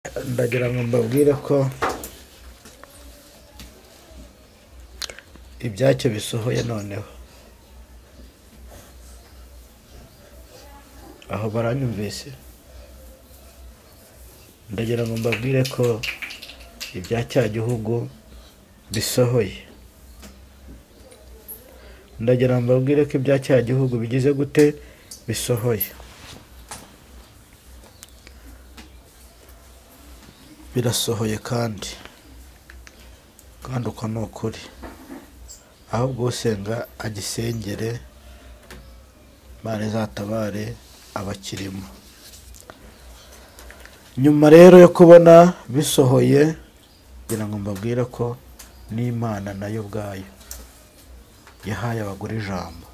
ndagira ngo mbabwire ko ibyacyo bisohoye noneho. Aho baranyumvise. Ndagira ngo mbabwire ko ibya cya gihugu bisohoye. Ndagira ngo mbabwire ko ibya cya gihugu bigize gute bisohoye. Birasohoye kandi uko ni ukuri. Ahubwo usenga agisengere, Imana izatabare abakirimo. Nyuma rero yo kubona bisohoye, ngira ngo mbabwire ko n'Imana nayo ubwayo yahaye abagore ijambo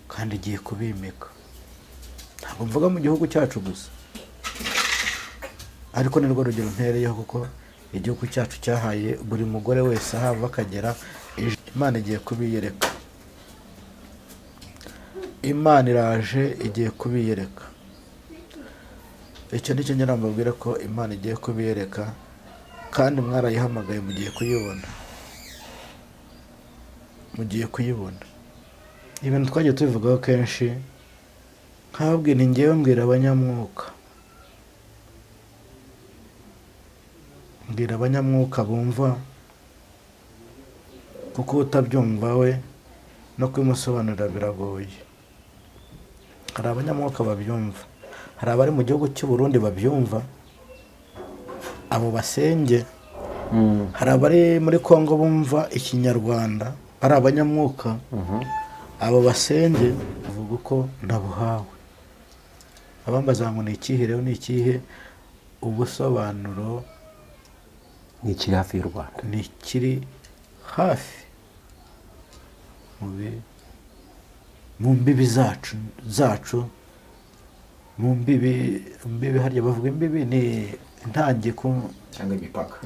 kandi igiye kubimika. Ntabwo mvuga mu gihugu cyacu gusa, ariko nirwo rugero ntereyeho, kuko igihugu cyacu cyahaye buri mugore wese ahava akagera. Imana igiye kubiyereka. Imana iraje igiye kubiyereka. Icyo nicyo ngira mbabwire ko Imana igiye kubiyereka, kandi mwarayihamagaye mugiye kuyibona. Mugiye kuyibona. Ibintu twagiye tubivugaho kenshi, nkababwira ngewe mbwira abanyamwuka. Mbwira abanyamwuka bumva, kuko utabyumva we no kubimusobanurira biragoye. Hari abanyamwuka babyumva, hari abari mu gihugu cy'u Burundi babyumva, abo basenge. Hari abari muri Kongo bumva ikinyarwanda, ari abanyamwuka. Abo basenge uvuga uko nabuhawe. Abambaza ngo ni ikihe rero, ni ikihe ubusobanuro? Ni ikiri hafi y'u Rwanda. Ni ikiri hafi mu mbibi zacu, mu mbibi harya bavuga imbibi ni intangiye cyangwa imipaka.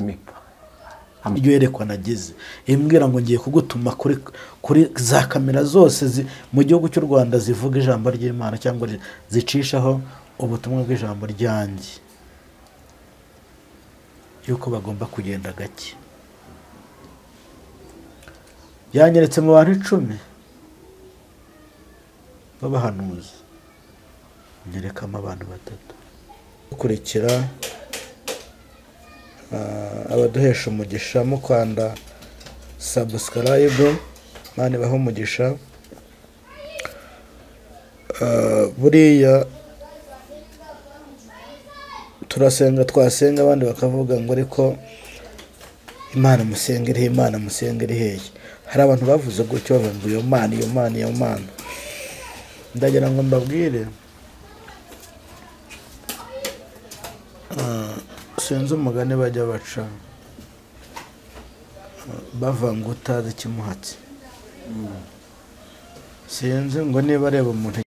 Iryo yerekwa nagize imbwira ngo ngiye kugutuma kuri za kamera zose mu gihugu cy'u Rwanda zivuga ijambo ry'Imana cyangwa zicishaho ubutumwa bw'ijambo ryanjye, yuko bagomba kugenda gake. Yanyeretse mu bantu 10 b'abahanuzi, nyerekamo abantu 3. Gukurikira abaduhesha umugisha mu kwanda subscribe, Imana ibahe umugisha. Buriya turasenga, twasenga abandi bakavuga ngo ariko Imana musengere, Imana musengere hehe. Hari abantu bavuze gutyo bavuga iyo Mana. Ndagira ngo mbabwire, sinzi umugani bajya baca bavanga utazi ikimuhatse. Sinzi ngo niba areba umuntu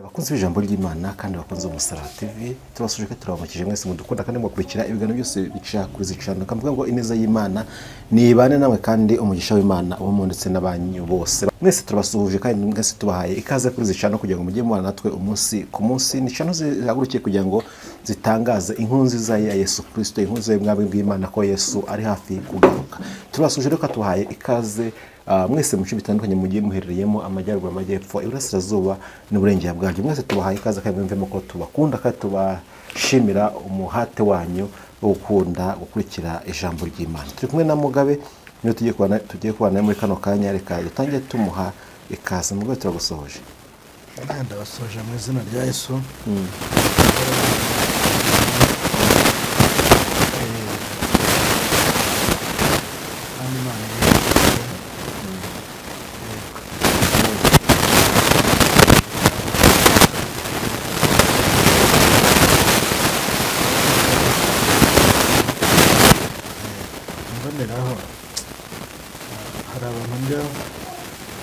bakunze ijambo ry'Imana kandi bakunze Umusaraba TV. Tubasuje ko turabakije mwese mudukunda kandi mukurikira ibiganiro byose bica kuri zicana. Kavuga ngo ineza y'Imana nibane namwe kandi umugisha w'Imana uwo ndetse n'abanyu bose. Mwese turabasuhuje kandi mwese tubahaye ikaze kuri zicana kugira ngo mujye mubana natwe umunsi ku munsi. Ni channel zihagurukiye kugira ngo zitangaze inkuru nziza ya Yesu Kristo, inkuru y'ubwami bw'Imana ko Yesu ari hafi kugaruka. Turabasuje rero ko tubahaye ikaze mwese muce bitandukanye mugiye muherereyemo, amajyaruguru, amajyepfo, iburasirazuba n'uburengera bwanyu. Mwese tubahaye ikaze kandi mwumvemo ko tubakunda kandi tubashimira umuhate wanyu wo gukunda gukurikira ijambo ry'Imana. Turi kumwe na Mugabe, niyo tugiye kubana muri kano kanya. Reka dutangiye tumuha ikaze. Mugabe, turagusohoje. Ndabasoje mu izina rya Yesu.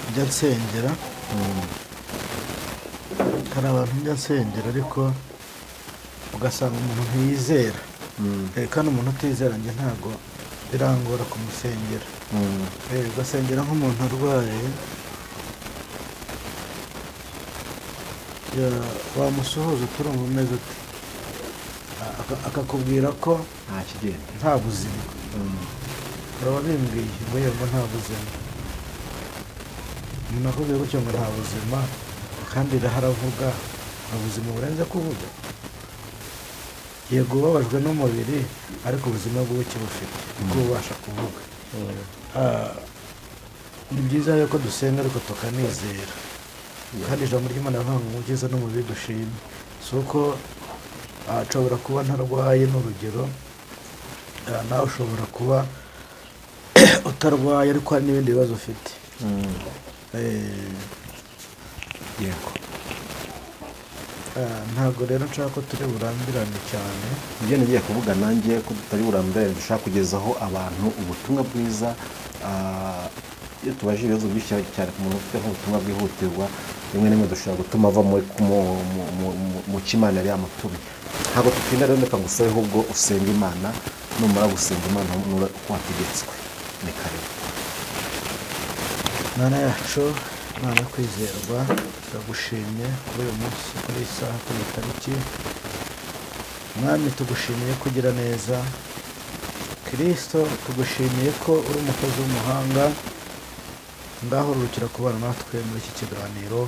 njya nsengera, hari abantu njya nsengera ariko ugasanga umuntu ntiyizera, kandi umuntu utizera njye ntabwo birangora kumusengera. Ugasengera nk'umuntu arwaye, wamusuhuza turumva umeze ute, akakubwira ko nta buzima. uraba bimbwiye ngo yego nta buzima, umuntu akubwiye gutyo ngo nta buzima kandi haravuga ubuzima burenze kuvuga. Yego ubabajwe n'umubiri ariko ubuzima bw'uki bufite ubwo ubasha kuvuga. Ni byiza rero ko dusenga ariko tukanizera, kandi ijambo ry'Imana rivuga ngo ubwiza n'umubiri dushime. Si uko nshobora kuba ntarwaye, n'urugero nawe ushobora kuba utarwaye ariko hari n'ibindi bibazo ufite. yego ntabwo rero nshaka ko turi burambirane cyane. ibyo nagiye kuvuga nanjye ko tutari burambirane, dushaka kugezaho abantu ubutumwa bwiza. Iyo tubaje ibibazo byinshi cyane ku muntu ufite nk'ubutumwa bwihutirwa, rimwe na rimwe dushobora gutuma ava mu kimana yari yamutumye. Ntabwo tutinda rero, reka ngusabe ahubwo usenga Imana, numara gusenga Imana uko wategetswe. Ni karibu. Mana yacu, Imana yo kwizerwa, turagushimye kuri uyu munsi, kuri iyi saha, kuri iyi tariki. Mwami tugushimiye kugira neza. Kristo tugushimiye ko uri umukozi w'umuhanga, ngaho urukira kubana natwe muri iki kiganiro,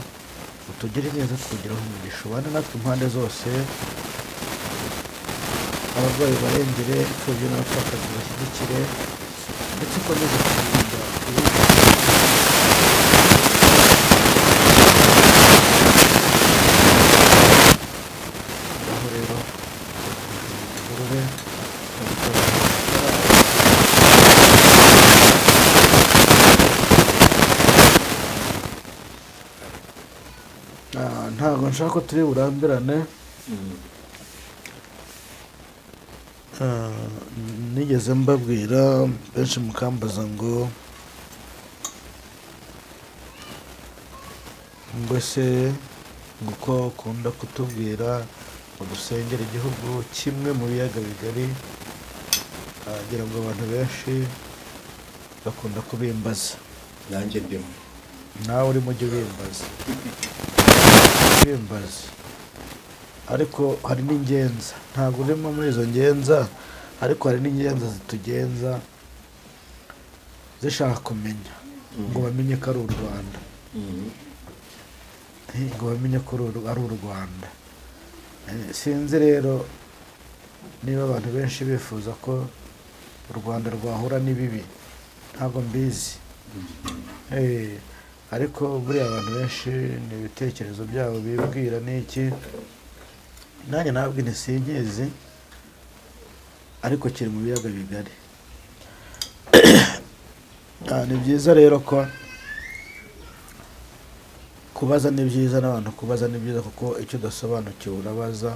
utugire neza, tukugiraho umugisha, ubane natwe impande zose. Abarwayi barengere, imfubyi n'abapfakazi bashyigikire, ndetse ukomeze kurinda aho rero urube ntabwo nshaka ko turi burambirane. Nigeze mbabwira benshi mukambaza ngo se nguko ukunda kutubwira ngo dusengere igihugu kimwe mu biyaga bigari, agira ngo abantu benshi bakunda kubimbaza. nanjye ndimo, nawe urimo ujya ubimbaza, ariko hari n'ingenza, ntabwo urimo muri izo ngenza, ariko hari n'ingenza zitugenza zishaka kumenya ngo bamenye ko ari u Rwanda, ngo bamenye ko ari u Rwanda. Sinzi rero niba abantu benshi bifuza ko u Rwanda rwahura n'ibibi, ntabwo mbizi. Ariko buriya abantu benshi ni ibitekerezo byabo bibwira n'iki, nanjye ntabwo sinkizi, ariko kiri mu biyaga bigari. Ni byiza rero ko kubaza ni byiza, n'abantu kubaza ni byiza, kuko icyo udasobanukiwe urabaza.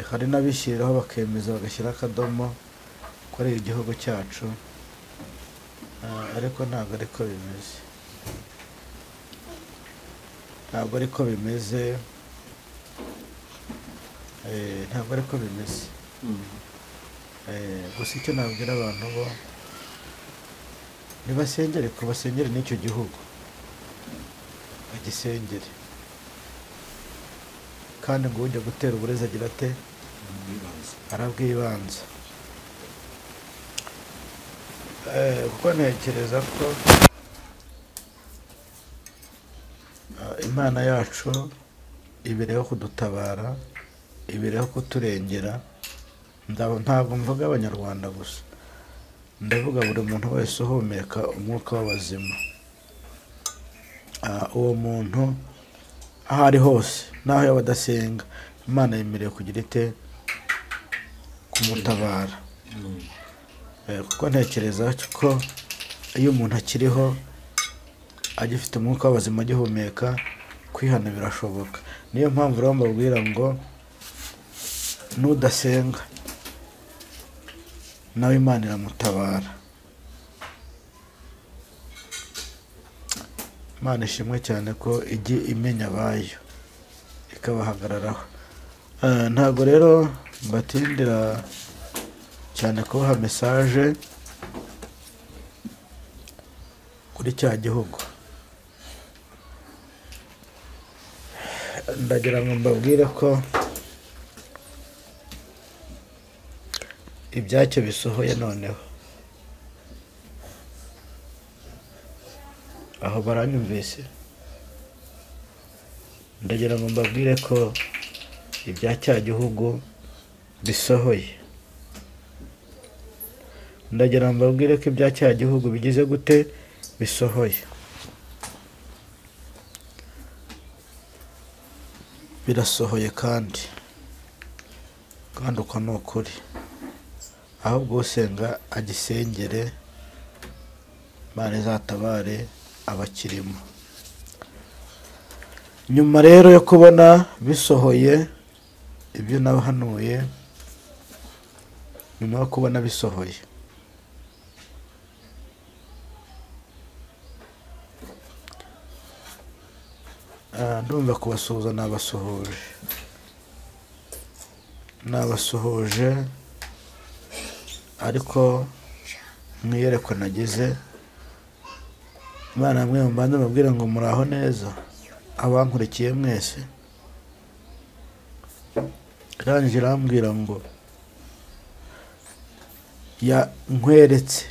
Hari n'abishyiriraho bakemeza bagashyira akadomo ko ari igihugu cyacu, ariko ntabwo ariko bimeze, ntabwo ariko bimeze, ntabwo ariko bimeze. Gusa icyo nabwira abantu bo ntibasengere, ko basengere n'icyo gihugu, bagisengere, kandi ngo ujya gutera uburezi agira ate, arabwibanza. Kuko ntekereza ko Imana yacu ibereho kudutabara, ibereho kuturengera. Ntabwo mvuga abanyarwanda gusa, ndavuga buri muntu wese uhumeka umwuka w'abazima. Uwo muntu aho ari hose, naho yaba adasenga, Imana yemerewe kugira ite, kumutabara. Kuko ntekereza ko iyo umuntu akiriho agifite umwuka w'abazima, agihumeka, kwihana birashoboka. Niyo mpamvu rero mbabwira ngo n'udasenga nawe Imana iramutabara. Imana ishimwe cyane ko ijya imenya abayo ikabahagararaho. Ntabwo rero mbatindira cyane kubaha mesaje kuri cya gihugu. Ndagira ngo mbabwire ko ibyacyo bisohoye noneho. Aho baranyumvise. Ndagira ngo mbabwire ko ibya cya gihugu bisohoye. Ndagira ngo mbabwire ko ibya cya gihugu bigize gute bisohoye. Birasohoye kandi uko ni ukuri. Ahubwo usenga agisengere, Imana izatabare abakirimo. Nyuma rero yo kubona bisohoye ibyo nabahanuye, nyuma yo kubona bisohoye, ndumva kubasuhuza. Nabasuhuje ariko mwiyerekwa nagize. Imana mwe mbanze mubwire ngo muraho neza abankurikiye mwese. Irangije irambwira ngo nkweretse,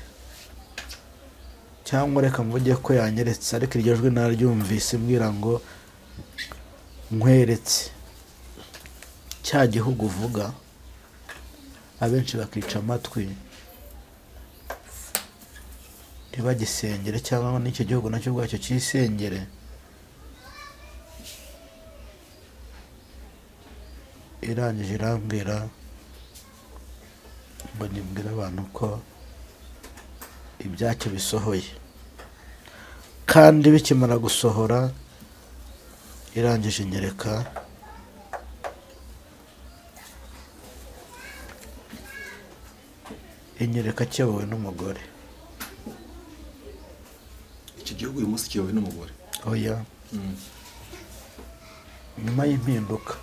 cyangwa reka mvuge ko yanyeretse, ariko iryo jwi naryumvise mbwira ngo nkweretse cya gihugu uvuga. Abenshi bakica amatwi ntibagisengere, cyangwa n'icyo gihugu nacyo ubwacyo cyisengere. Irangije irambwira ngo nibwire abantu ko ibyacyo bisohoye. Kandi bikimara gusohora, irangije inyereka kiyobowe n'umugore. iki gihugu uyu munsi kiyobowe n'umugore? Oya. Nyuma y'impinduka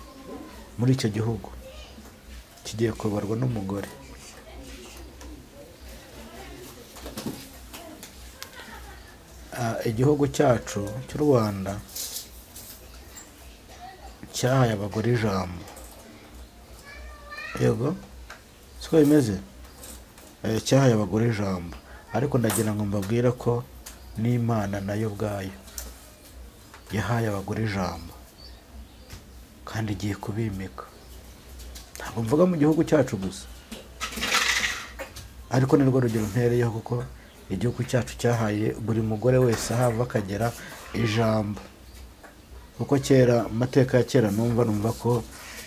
muri icyo gihugu kigiye kuyoborwa n'umugore. Igihugu cyacu cy'u Rwanda cyahaye abagore ijambo. Yego siko bimeze. Cyahaye abagore ijambo, ariko ndagira ngo mbabwire ko n'Imana nayo ubwayo yahaye abagore ijambo kandi igiye kubimika. Ntabwo mvuga mu gihugu cyacu gusa, ariko nirwo rugero ntereyeho, kuko igihugu cyacu cyahaye buri mugore wese ahava akagera ijambo. Kuko kera, amateka ya kera numva ko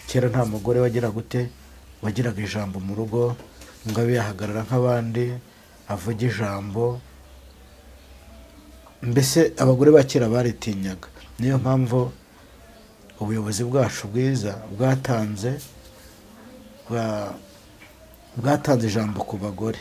kera nta mugore wagiraga ijambo mu rugo ngo abe yahagarara nk'abandi avuge ijambo. Mbese abagore ba kera baritinyaga. Niyo mpamvu ubuyobozi bwacu bwiza bwatanze ijambo ku bagore.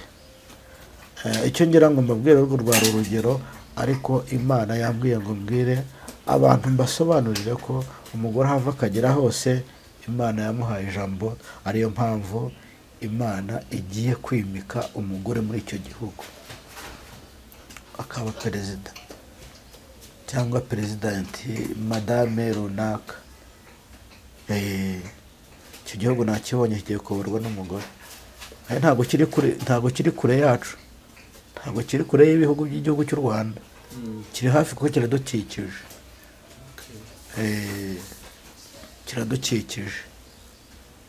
Icyo ngira ngo mbabwire urwo rwari urugero, ariko Imana yambwiye ngo mbwire abantu mbasobanurire ko umugore ahava akagera hose Imana yamuhaye ijambo. Ariyo mpamvu Imana igiye kwimika umugore muri icyo gihugu akaba perezida cyangwa perezidenti, madame runaka. Icyo gihugu nakibonye kigiye kuyoborwa n'umugore. Ntabwo kiri kure yacu, ntabwo kiri kure y'ibihugu by'igihugu cy'u Rwanda. Kiri hafi kuko kiradukikije.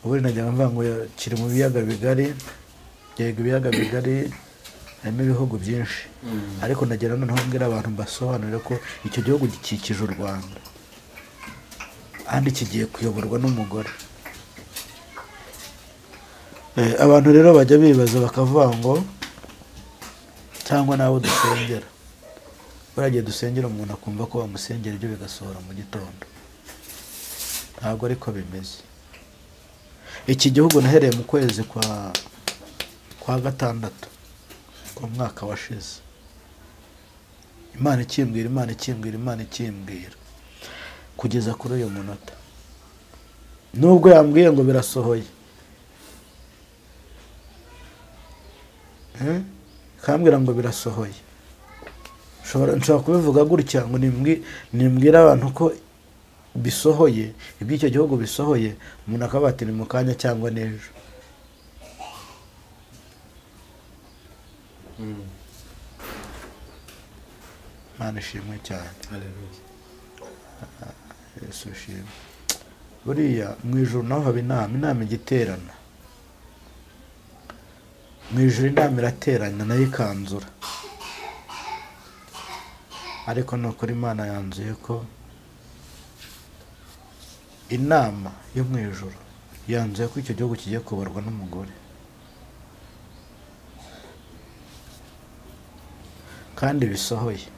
Ubundi najya mvuga ngo kiri mu biyaga bigari. Yego, ibiyaga bigari harimo ibihugu byinshi, ariko nagira noneho mbwira abantu mbasobanurire ko icyo gihugu gikikije u Rwanda kandi kigiye kuyoborwa n'umugore. Abantu rero bajya bibaza bakavuga ngo, cyangwa nabo dusengera, baragiye dusengera umuntu akumva ko bamusengera ibyo bigasohora mu gitondo. Ntabwo ariko bimeze. Iki gihugu nahereye mu kwezi kwa gatandatu umwaka washize, imana ikimbwira, imana ikimbwira, imana ikimbwira kugeza kuri uyu munota. Nubwo yambwiye ngo birasohoye, kambwira ngo birasohoye, nshobora kubivuga gutya ngo nimbwira abantu ko bisohoye, iby'icyo gihugu bisohoye, umuntu akaba ati ni mu kanya cyangwa n'ejo. Imana ishimwe cyane. Yesu ishimwe. Buriya mu ijuru naho haba inama igiterana. Mu ijuru inama iraterana nayo ikanzura, ariko ni ukuri Imana yanzuye ko inama yo mu ijuru yanzuye ko icyo gihugu kigiye kubarwa n'umugore, kandi bisohoye.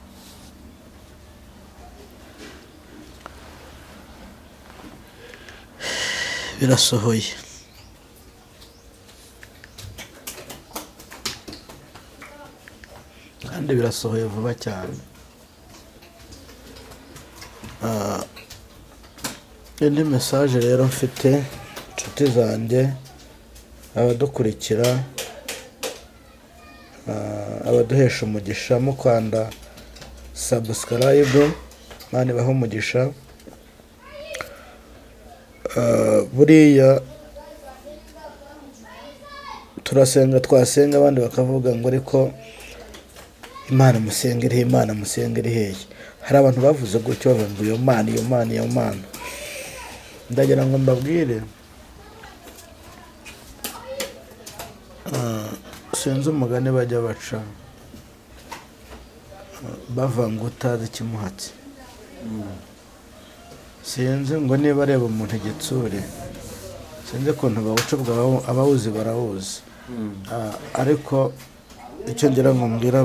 Birasohoye. Kandi birasohoye vuba cyane. Indi message rero mfite inshuti zanjye, abadukurikira, abaduhesha umugisha mu kwanda subscribe, Imana ibahe umugisha. Buriya turasenga, twasenga abandi bakavuga ngo ariko Imana musenga iri he, Imana musenga iri hehe. Hari abantu bavuze gutyo bavuga ngo iyo Mana ndagira ngo mbabwire, sinzi umugani bajya baca bavanga utazi ikimuhatse. Sinzi ngo niba areba umuntu igitsure, sinzi ukuntu bawuca bwa abawuzi barawuzi. Ariko icyo ngira ngo mbwira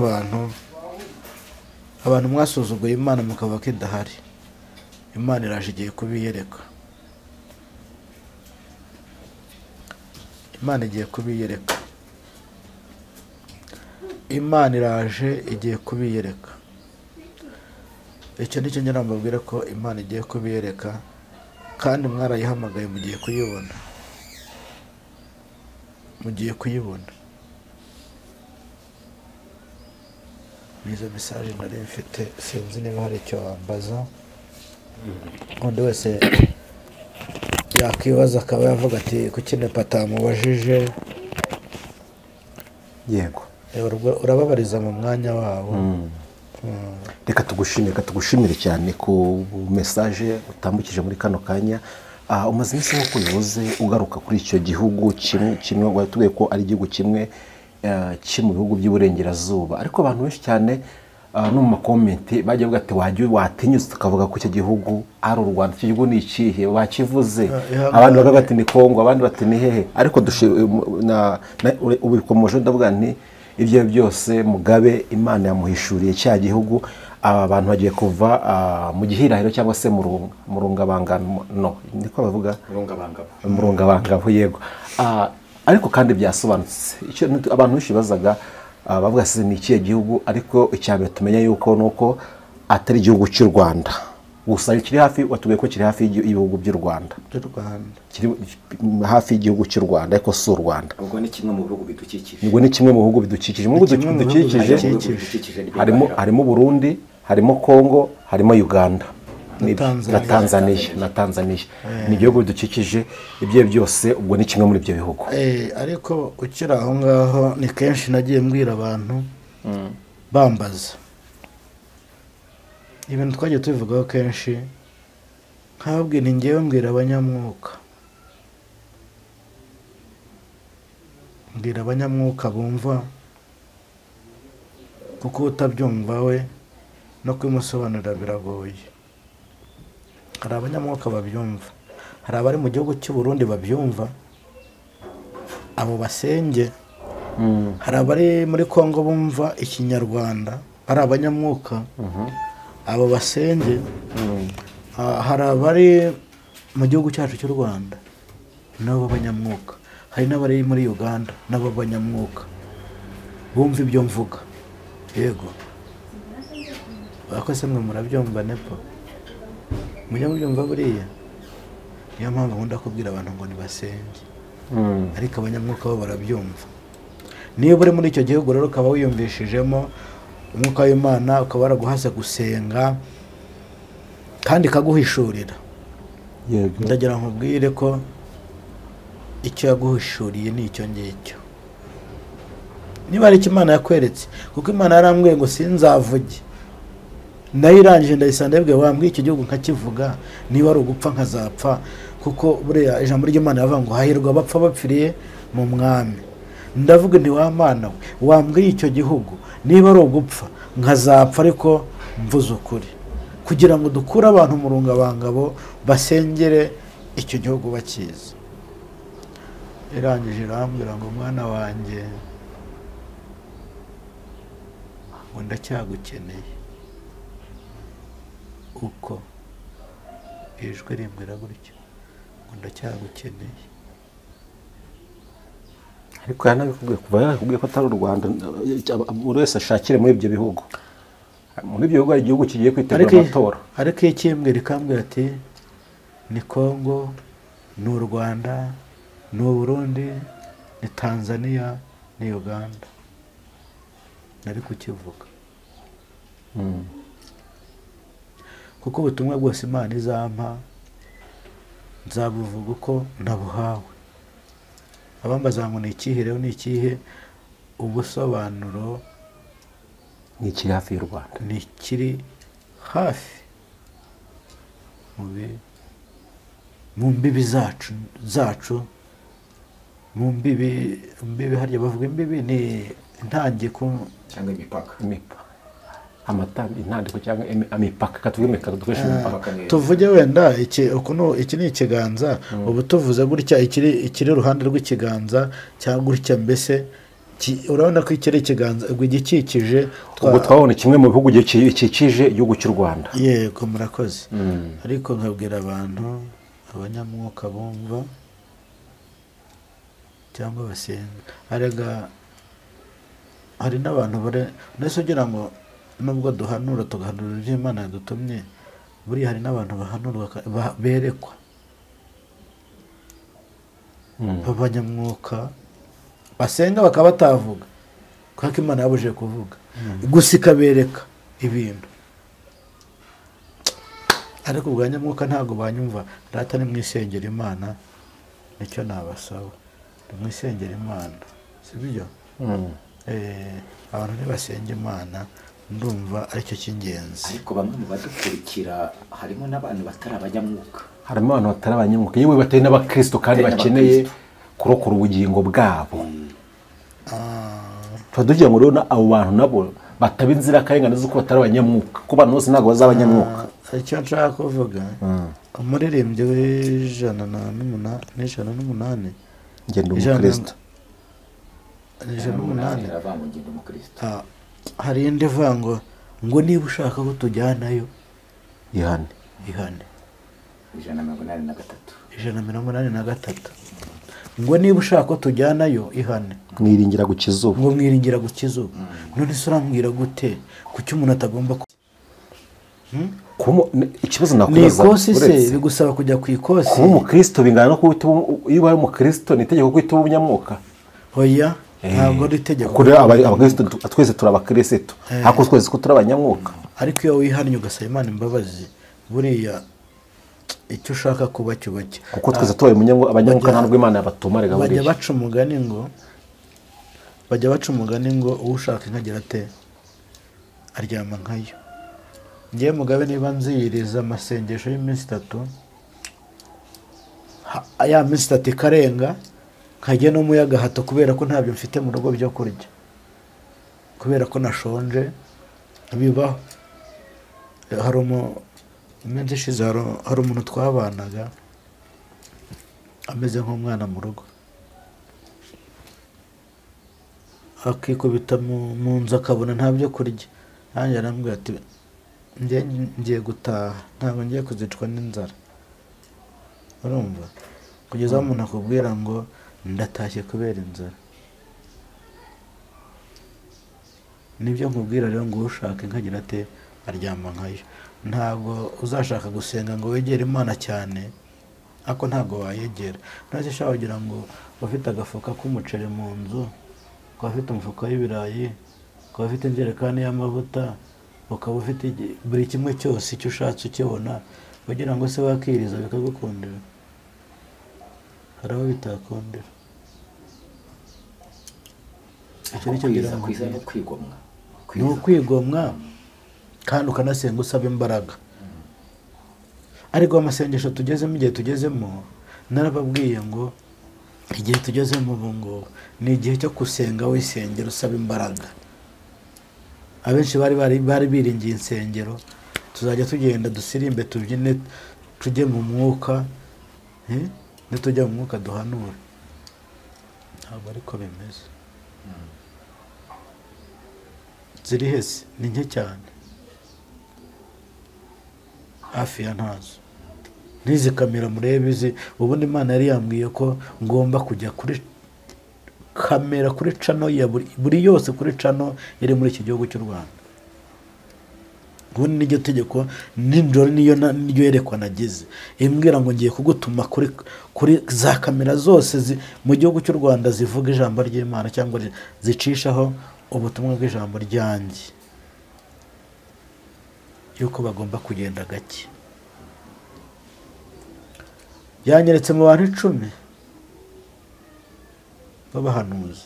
abantu mwasuzuguye Imana mukava ko idahari, Imana iraje igiye kubiyereka. Imana igiye kubiyereka. Imana iraje igiye kubiyereka. Icyo nicyo ngira ngo mbabwire ko Imana igiye kubiyereka, kandi mwarayihamagaye mugiye kuyibona. Mugiye kuyibona. Nizo message nari mfite, sinzi niba hari icyo wambaza. Undi wese yakwibaza akaba yavuga ati kuki patamubajije. Yego, urababariza mu mwanya wabo. Reka tugushimire cyane ku message utambukije muri kano kanya. Umaze iminsi nk'uko bivuze ugaruka kuri icyo gihugu kimwe watubwiye ko ari igihugu kimwe mu bihugu by'uburengerazuba, ariko abantu benshi cyane no mu makomenti bajya bavuga ati watinyutse tukavuga ko icyo gihugu ari u Rwanda, icyo gihugu ni ikihe, bakivuze. Abandi bakavuga bati ni Kongo, abandi bati ni hehe. Ariko ubikomoje ndavuga nti ibyo byose Mugabe Imana yamuhishuriye cya gihugu. Aba bantu bagiye kuva mu gihirahiro cyangwa se mu rungabangano, niko bavuga, mu rungabangabo. Yego. Ariko kandi byasobanutse icyo abantu benshi bazaga bavuga se ni ikihe gihugu, ariko icyambere tumenya yuko nuko atari igihugu cy'u Rwanda gusa, kiri hafi, watubwiye ko kiri hafi y'ibihugu by'u Rwanda, kiri hafi y'igihugu cy'u Rwanda, ariko si u Rwanda. Ubwo ni kimwe mu bihugu bidukikije. Ubwo ni kimwe mu bihugu bidukikije. Mu bihugu bidukikije harimo Burundi, harimo Kongo, harimo Uganda na Tanzania. Ni igihugu bidukikije. Ibyo byose ubwo ni kimwe muri ibyo bihugu. Ariko ukiri aho ngaho ni kenshi nagiye mbwira abantu bambaza ibintu twagiye tubivugaho kenshi, nkababwira ni ngewe mbwira abanyamwuka, mbwira abanyamwuka bumva, kuko utabyumva we no kwimusobanurira biragoye. Hari abanyamwuka babyumva, hari abari mu gihugu cy'u Burundi babyumva, abo basenge. Hari abari muri Kongo bumva ikinyarwanda, ari abanyamwuka, abo basenge. Hari abari mu gihugu cyacu cy'u Rwanda nabo b'abanyamwuka, hari n'abari muri Uganda nabo b'abanyamwuka bumva ibyo mvuga. Yego. bakose mwe murabyumva nepo mujya mubyumva buriya niyo mpamvu nkunda kubwira abantu ngo nibasenge ariko abanyamwuka bo barabyumva niyo buri muri icyo gihugu rero ukaba wiyumvishijemo umwuka w'Imana ukaba waraguhase gusenga kandi kaguhishurira yego ndagira nkubwire ko icyo yaguhishuriye ni icyo ngicyo niba ari icyo Imana yakweretse kuko Imana yarambwiye ngo sinzavuge nayo irangije ndayisanga yabwiye wambwiye icyo gihugu nkakivuga niba ari ugupfa nkazapfa kuko buriya ijambo ry'Imana yavuga ngo hahirwa abapfa bapfiriye mu mwami ndavuga nti wa Mana we wambwiye icyo gihugu niba ari ugupfa nkazapfa ariko mvuze ukuri kugira ngo dukure abantu mu rungabangabo basengere icyo gihugu bakizi irangije irambwira ngo mwana wanjye ngo ndacyagukeneye uko ijwi rimbwira gutyo ngo ndacyagukeneye ariko yanabikubwiye kuva yakubwiye ko atari u Rwanda buri wese ashakire muri ibyo bihugu hari igihugu kigiye kwitegura amatora ariko iyo kimbwira ikambwira ati ni Congo ni u Rwanda ni u Burundi ni Tanzania ni Uganda nari kukivuga kuko ubutumwa bwose Imana izampa nzabuvuga uko nabuhawe abambaza ngo ni ikihe rero ni ikihe ubusobanuro ni ikiri hafi y'u Rwanda ni ikiri hafi mu mbibi zacu mu mbibi harya bavuga imbibi ni intangiko cyangwa imipaka intandiko cyangwa imipaka katuvuge imipaka dukoresha imipaka tuvuge wenda iki ni ikiganza ubu tuvuze gutya ikiri uruhande rw'ikiganza cyangwa gutya mbese urabona ko ikiri ikiganza igikikije ubwo twabona kimwe mu bihugu gikikije igihugu cy'u Rwanda yego murakoze ariko nkabwira abantu abanyamwuka bumva cyangwa basenga hari n'abantu nese ugira ngo nubwo duhanura tugahanura ibyo Imana yadutumye buriya hari n'abantu bahanurwa berekwa abanyamwuka basenga bakaba batavuga kuko Imana yabujije kuvuga gusa ikabereka ibintu ariko ubwanyamwuka ntabwo banyumva rata ni mwisengera Imana nicyo nabasaba mwisengera Imana sibyo abantu nibasenga Imana ndumva aricyo cy'ingenzi ariko bamwe mu badukurikira harimo n'abantu batari abanyamwuka harimo abantu batari abanyamwuka yewe batari n'abakristo kandi bakeneye kurokora ubugingo bwabo tugira ngo rero abo bantu nabo bataba inzira karengane z'uko batari abanyamwuka ko abantu bose ntabwo bazaba abanyamwuka icyo nshaka kuvuga umuririmbyi w'ijana n'umunani ngenda umukristo hari indi vango ngo niba ushaka ko tujyanayo ihane 183 ngo niba ushaka ko tujyanayo ihane mwiringira gukizuba ngo mwiringira gukizuba none se urambwira gute kuki umuntu atagomba ikibazo nakubaza ni ikosi se bigusaba kujya ku ikosi kuba umukristo bingana no kuba iyo ubaye umukristo ni itegeko ko ituba ubunyamwuka oya ntabwo ari itegeko kuri abakristo twese turabakristo hako twese ko turabanyamwuka ariko iyo wihannye ugasaba Imana imbabazi buriya icyo ushaka kuba cyubake kuko twese tubaye abanyamwuka ntabwo Imana yabatuma rega bajya baca umugani ngo ushaka inkagira ate aryama nkayo ngiye mugabe niba nziyiriza amasengesho y'iminsi 3 ya minsi 3 ikarenga nkajya no muyaga hato kubera ko ntabyo mfite mu rugo byo kurya kubera ko nashonje bibaho hari iminsi ishize hari umuntu twabanaga ameze nk'umwana mu rugo akikubita mu nzu akabona nta byo kurya nanjye arambwira ati ngiye gutaha ntabwo ngiye kuzicwa n'inzara urumva kugeza aho umuntu akubwira ngo ndatashye kubera inzara nibyo nkubwira rero ngo ushaka inkagira ate aryama nkayo. Ntabwo uzashaka gusenga ngo wegere Imana cyane ariko ntabwo wayegera. Ntacyo ushaka kugira ngo ufite agafuka k'umuceri mu nzu, ukaba ufite umufuka w'ibirayi, ukaba ufite injerekani y'amavuta, ukaba ufite buri kimwe cyose icyo ushatse ukibona, kugira ngo se wakiriza bikagukundira. Hari abo bitakundira. Icyo nicyo ngira ngo kwiza no kwigomwa. ni ukwigomwa kandi ukanasenga usaba imbaraga. Ariko amasengesho tugezemo, igihe tugezemo, narababwiye ngo igihe tugezemo ubu ngubu ni igihe cyo gusenga wisengera usaba imbaraga. Abenshi bari biringiye insengero, tuzajya tugenda dusirimbe tubyine tujye mu mwuka, nitujya mu mwuka duhanura. Ntabwo ariko bimeze. Ziri hese ni nke cyane, hafi ya ntazo. N'izi kamera murebe izi, ubundi Imana yari yambwiye ko ngomba kujya kuri kamera, kuri cano ya buri yose, kuri cano iri muri iki gihugu cy'u Rwanda. Ubundi n'iryo tegeko nijoro niyo yerekwa nagize, imbwira ngo ngiye kugutuma kuri za kamera zose mu gihugu cy'u Rwanda zivuga ijambo ry'Imana cyangwa zicishaho ubutumwa bw'ijambo ryanjye, yuko bagomba kugenda gake. Byanyeretse mu bantu 10 b'abahanuzi,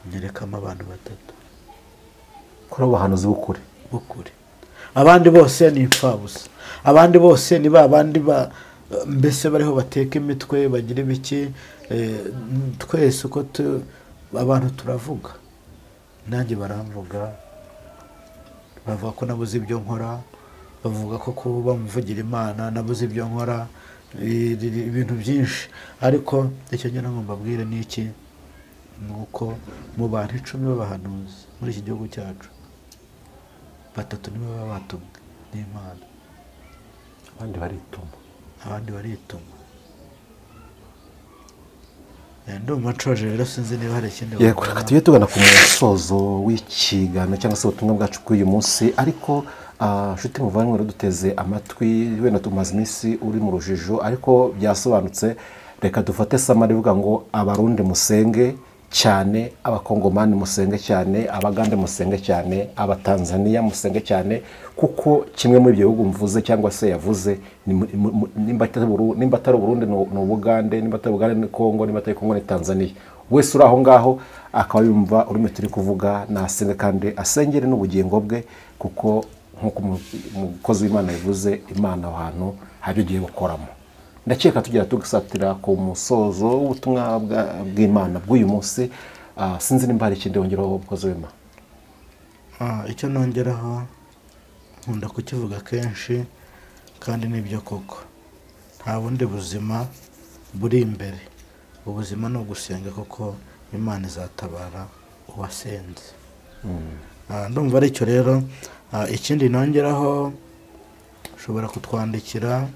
nyerekamo abantu 3 kuri abahanuzi b'ukuri. Abandi bose ni impfabusa. Abandi bose ni babandi mbese bariho bateka imitwe bagira ibiki. Twese uko abantu turavuga, nanjye baramvuga, bavuga ko nabuze ibyo nkora, bavuga ko kuba muvugira Imana nabuze ibyo nkora, ibintu byinshi. Ariko icyo ngena ngo mbabwire ni iki, nuko mu bantu 10 b'abahanuzi muri iki gihugu cyacu, 3 nibo baba batumwe n'Imana, abandi barituma. Ndumva nshoje rero, sinzi niba hari ikindi. Yego, tujye tugana ku musozo w'ikiganiro cyangwa se ubutumwa bwacu kuri uyu munsi. Ariko nshuti muvandimwe duteze amatwi, wenda tumaze iminsi uri mu rujijo ariko byasobanutse. Reka dufate samari ivuga ngo abarundi musenge cyane, abakongomani musenge cyane, abagande musenge cyane, abatanzania musenge cyane, kuko kimwe muri ibyo bihugu mvuze cyangwa se yavuze, nimba atari Burundi ni Ubugande, nimba atari Ubugande ni Kongo, nimba atari Kongo ni Tanzania. Wese uri aho ngaho akaba yumva urimo turi kuvuga, nasenge kandi asengere n'ubugingo bwe, kuko nk'uko umukozi w'Imana yavuze, Imana aho hantu hari igiye gukoramo. Ndakeka tugira tugasatira ku musozo w'ubutumwa bw'Imana bw'uyu munsi. Sinzi nimba hari ikindi wongeraho umukozi w'Imana. Icyo nongeraho, nkunda kukivuga kenshi kandi nibyo koko, nta bundi buzima buri imbere. Ubuzima ni ugusenga, kuko Imana izatabara uwasenze. Ndumva ari cyo rero. Ikindi nongeraho, ushobora kutwandikira,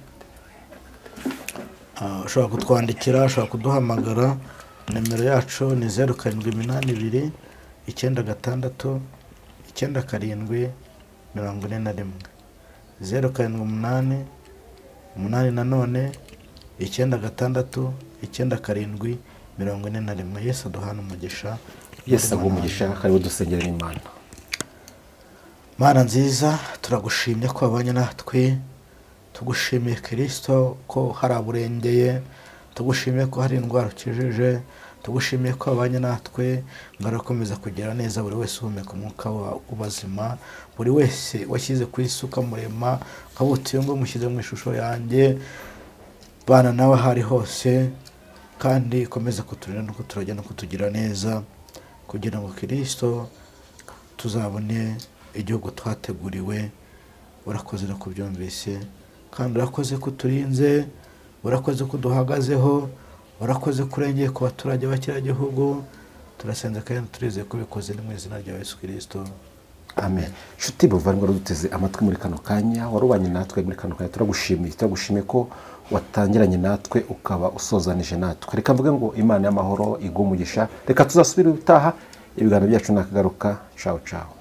ushobora kuduhamagara. Nimero yacu ni 0782 966 9karindwi 41, 078 8 966 9karindwi 41. Yesu aduhana umugisha. Yesu aguha umugisha, karibu dusengere n'Imana. Mana nziza, turagushimye ko wabanye natwe. Tugushimiye Kristo ko hari aburengeye, tugushimiye ko hari indwara ukijije, tugushimiye ko wabanye natwe, ngarakomeza kugira neza buri wese uhumeka umwuka w'ubuzima, buri wese washyize ku isuka murema, kabutuye ngo mushyize mu ishusho yanjye. Bana nawe hari hose, kandi komeza kuturinda no kuturajya no kutugira neza, kugira ngo Kristo tuzabone igihugu twateguriwe. Urakoze no kubyumvise, kandi urakoze kuturinze, urakoze kuduhagazeho, urakoze kurengeye ku baturage b'ikiriya gihugu. Turasenze kandi turizeye ko bikoze mu izina rya Yesu Kristo. Amen. Nshuti buvandimwe duteze amatwi muri kano kanya, warubanye natwe muri kano kanya. Turagushimiye ko watangiranye natwe ukaba usozanije natwe. Reka mvuge ngo Imana y'amahoro iguhe umugisha. Reka tuzasubira ubutaha, ibiganiro byacu nakagaruka. Ciao ciao.